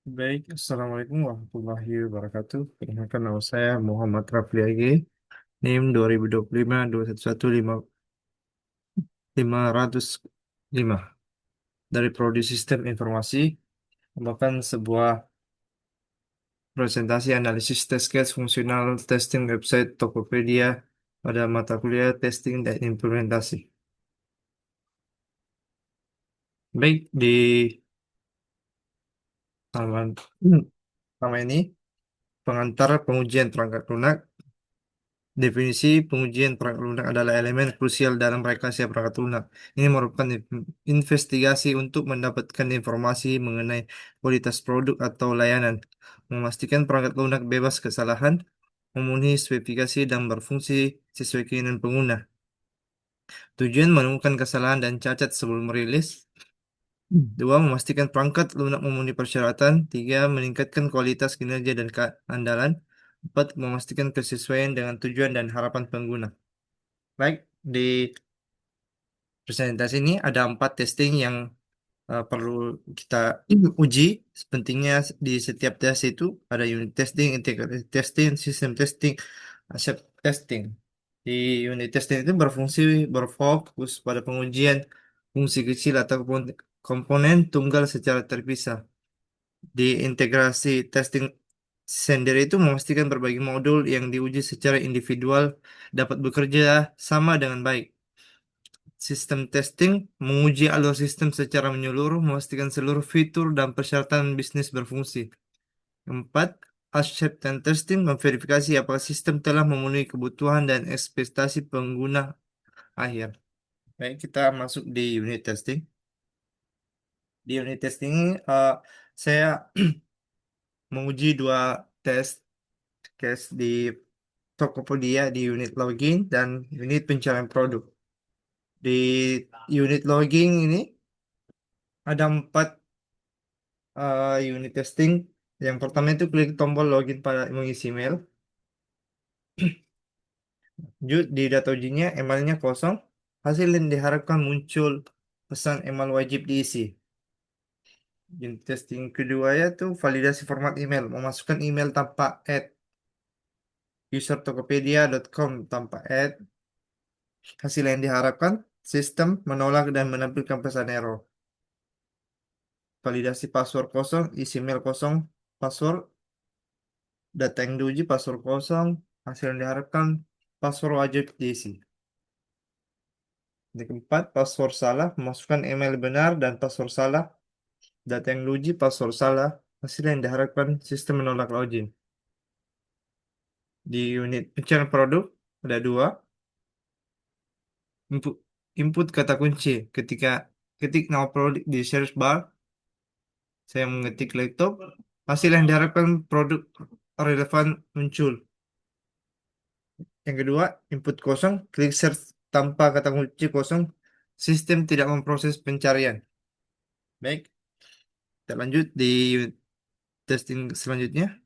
Baik, Assalamualaikum warahmatullahi wabarakatuh. Perkenalkan nama saya Muhammad Rafli AG, NIM 2025 211 505 dari Prodi Sistem Informasi, merupakan sebuah presentasi analisis test case fungsional testing website Tokopedia pada mata kuliah testing dan implementasi. Baik, di halaman pertama ini, pengantar pengujian perangkat lunak. Definisi pengujian perangkat lunak adalah elemen krusial dalam rekayasa perangkat lunak. Ini merupakan investigasi untuk mendapatkan informasi mengenai kualitas produk atau layanan, memastikan perangkat lunak bebas kesalahan, memenuhi spesifikasi dan berfungsi sesuai keinginan pengguna. Tujuan menemukan kesalahan dan cacat sebelum rilis. Dua, memastikan perangkat lunak memenuhi persyaratan. Tiga, meningkatkan kualitas kinerja dan keandalan. Empat, memastikan kesesuaian dengan tujuan dan harapan pengguna. Baik, di presentasi ini ada 4 testing yang perlu kita uji. Pentingnya di setiap tes itu ada unit testing, integrated testing, system testing, accept testing. Di unit testing itu berfokus pada pengujian fungsi kecil atau komponen tunggal secara terpisah. Di integrasi testing sendiri itu memastikan berbagai modul yang diuji secara individual dapat bekerja sama dengan baik. Sistem testing menguji alur sistem secara menyeluruh, memastikan seluruh fitur dan persyaratan bisnis berfungsi. Keempat, acceptance testing memverifikasi apakah sistem telah memenuhi kebutuhan dan ekspektasi pengguna akhir. Baik, kita masuk di unit testing. Di unit testing ini saya menguji dua tes case di Tokopedia di unit login dan unit pencarian produk. Di unit login ini ada 4 unit testing. Yang pertama itu klik tombol login pada mengisi email. Di data ujinya emailnya kosong. Hasil yang diharapkan muncul pesan email wajib diisi. Unit testing kedua yaitu validasi format email. Memasukkan email tanpa add. User.tokopedia.com tanpa add. Hasil yang diharapkan sistem menolak dan menampilkan pesan error. Validasi password kosong, isi email kosong, password data yang diuji password kosong, hasil yang diharapkan password wajib diisi. Yang keempat, password salah, memasukkan email benar dan password salah, data yang diuji password salah, hasil yang diharapkan sistem menolak login. Di unit pencarian produk ada dua, input, input kata kunci. Ketika ketik nama produk di search bar, saya mengetik laptop, hasil yang diharapkan produk relevan muncul. Yang kedua, input kosong, klik search tanpa kata kunci kosong, sistem tidak memproses pencarian. Baik, kita lanjut di unit testing selanjutnya.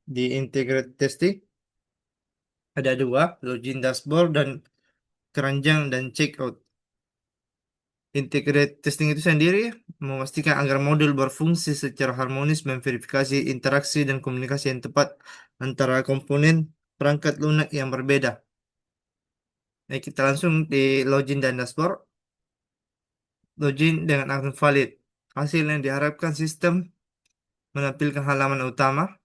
Di integrated testing ada dua, login dashboard dan keranjang dan checkout. Integrated testing itu sendiri memastikan agar modul berfungsi secara harmonis, memverifikasi interaksi dan komunikasi yang tepat antara komponen perangkat lunak yang berbeda. Baik, kita langsung di login dan dashboard. Login dengan akun valid. Hasil yang diharapkan sistem menampilkan halaman utama.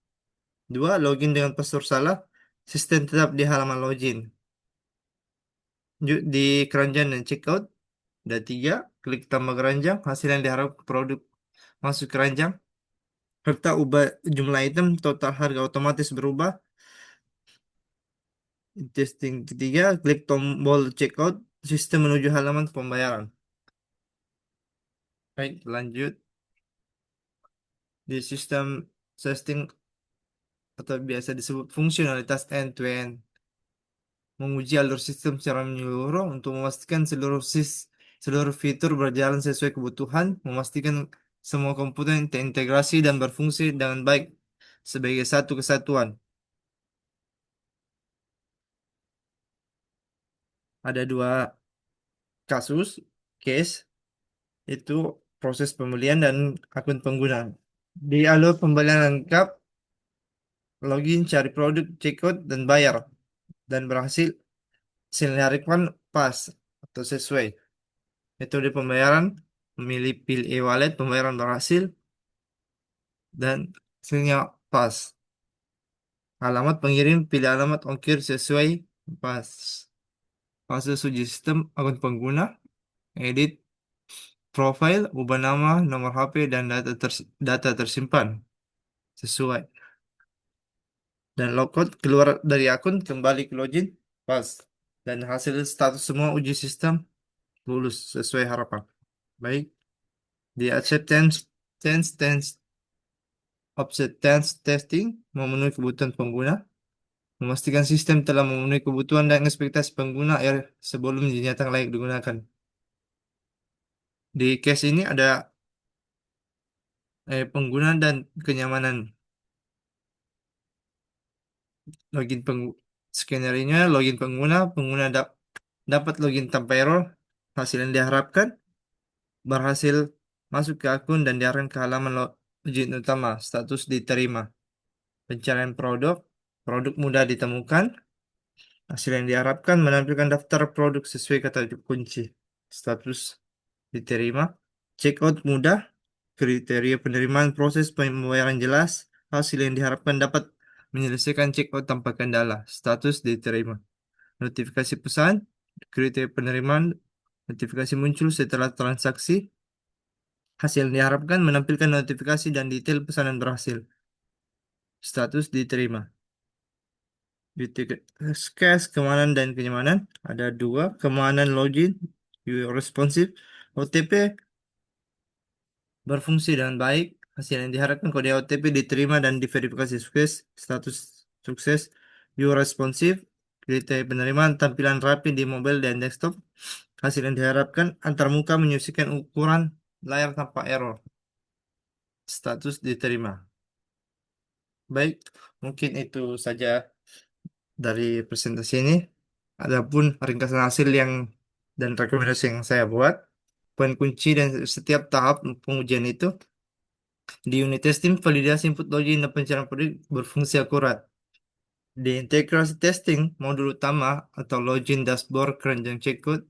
Dua, login dengan password salah. Sistem tetap di halaman login. Di keranjang dan checkout. Ada tiga, klik tambah keranjang. Hasil yang diharapkan produk masuk keranjang. Serta ubah jumlah item, total harga otomatis berubah. Testing ketiga, klik tombol checkout. Sistem menuju halaman pembayaran. Baik, lanjut. Di sistem testing atau biasa disebut fungsionalitas end-to-end. Menguji alur sistem secara menyeluruh untuk memastikan seluruh fitur berjalan sesuai kebutuhan, memastikan semua komponen terintegrasi dan berfungsi dengan baik sebagai satu kesatuan. Ada dua kasus, case, itu proses pembelian dan akun pengguna. Di alur pembelian lengkap, login, cari produk, checkout, dan bayar. Dan berhasil, hasilnya pas atau sesuai. Metode pembayaran, memilih pilih e-wallet, pembayaran berhasil, dan hasilnya pas. Alamat pengirim, pilih alamat ongkir sesuai, pas. Fase uji sistem, akun pengguna, edit profile, ubah nama, nomor HP, dan data tersimpan sesuai. Dan logout keluar dari akun, kembali ke login, pas. Dan hasil status semua uji sistem lulus sesuai harapan. Baik, di acceptance acceptance testing memenuhi kebutuhan pengguna, memastikan sistem telah memenuhi kebutuhan dan ekspektasi pengguna sebelum dinyatakan layak digunakan. Di case ini ada penggunaan dan kenyamanan. Login skenernya, login pengguna, dapat login tanpa error, hasil yang diharapkan, berhasil masuk ke akun dan diarahkan ke halaman login utama, status diterima. Pencarian produk, produk mudah ditemukan, hasil yang diharapkan menampilkan daftar produk sesuai kata kunci, status diterima. Checkout mudah, kriteria penerimaan proses pembayaran jelas, hasil yang diharapkan dapat menyelesaikan checkout tanpa kendala, status diterima. Notifikasi pesan, kriteria penerimaan, notifikasi muncul setelah transaksi, hasil yang diharapkan menampilkan notifikasi dan detail pesanan berhasil, status diterima. Cache keamanan dan kenyamanan ada dua, keamanan login, responsive, OTP berfungsi dengan baik, hasil yang diharapkan kode OTP diterima dan diverifikasi sukses, status sukses, responsive, kriteria penerimaan tampilan rapi di mobile dan desktop, hasil yang diharapkan antar muka menyesuaikan ukuran layar tanpa error, status diterima. Baik, mungkin itu saja dari presentasi ini. Adapun ringkasan hasil dan rekomendasi yang saya buat, poin kunci dan setiap tahap pengujian itu di unit testing, validasi input login dan pencarian produk berfungsi akurat. Di integrasi testing, modul utama atau login dashboard keranjang checkout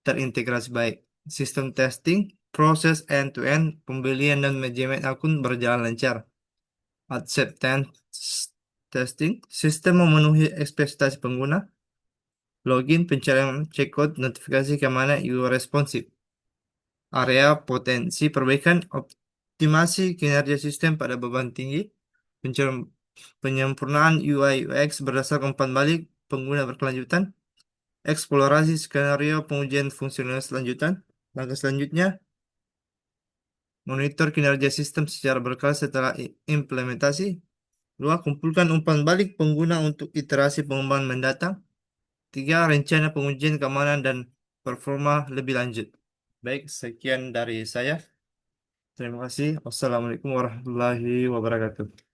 terintegrasi baik. Sistem testing, proses end-to-end, pembelian dan manajemen akun berjalan lancar. Acceptance testing, sistem memenuhi ekspektasi pengguna. Login, pencarian checkout, notifikasi keamanan, UI responsif. Area potensi perbaikan, optimasi kinerja sistem pada beban tinggi, penyempurnaan UI UX berdasarkan umpan balik pengguna berkelanjutan, eksplorasi skenario pengujian fungsional selanjutan. Langkah selanjutnya, monitor kinerja sistem secara berkala setelah implementasi. Dua, kumpulkan umpan balik pengguna untuk iterasi pengembangan mendatang. Tiga, rencana pengujian keamanan dan performa lebih lanjut. Baik, sekian dari saya. Terima kasih. Wassalamualaikum warahmatullahi wabarakatuh.